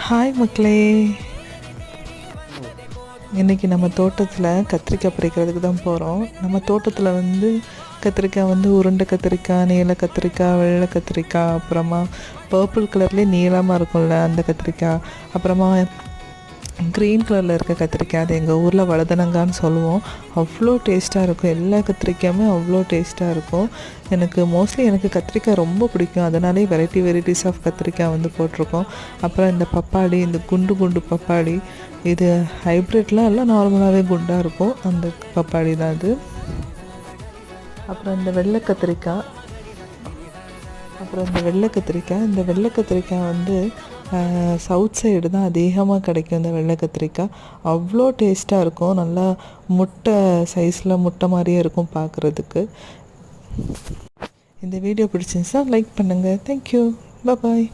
Hi மக்களே, இன்றைக்கி நம்ம தோட்டத்தில் கத்திரிக்காய் பறிக்கிறதுக்கு தான் போகிறோம். நம்ம தோட்டத்தில் கத்திரிக்காய் உருண்டை கத்திரிக்காய், நீல கத்திரிக்காய், வெள்ளை கத்திரிக்காய், அப்புறமா பர்பிள் கலர்லேயே நீளமாக இருக்கும்ல அந்த கத்திரிக்காய், அப்புறமா க்ரீன் கலரில் இருக்க கத்திரிக்காய், அது எங்கள் ஊரில் வலதனங்கான்னு சொல்லுவோம். அவ்வளோ டேஸ்ட்டாக இருக்கும். எல்லா கத்திரிக்காயுமே அவ்வளோ டேஸ்ட்டாக இருக்கும். எனக்கு கத்திரிக்காய் ரொம்ப பிடிக்கும். அதனாலே வெரைட்டிஸ் ஆஃப் கத்திரிக்காய் போட்டிருக்கோம். அப்புறம் இந்த பப்பாளி, இந்த குண்டு குண்டு பப்பாளி, இது ஹைப்ரிட்லாம் எல்லாம் நார்மலாகவே குண்டாக இருக்கும். அந்த பப்பாளி தான் அது. அப்புறம் இந்த வெள்ளை கத்திரிக்காய், இந்த வெள்ளை கத்திரிக்காய் சவுத் சைடு தான் அதிகமாக கிடைக்கும். இந்த வெள்ளை கத்திரிக்காய் அவ்வளோ டேஸ்ட்டாக இருக்கும். நல்லா முட்டை சைஸில் முட்டை மாதிரியே இருக்கும் பார்க்குறதுக்கு. இந்த வீடியோ பிடிச்சிருந்துச்சா லைக் பண்ணுங்கள். தேங்க்யூ, பாய்.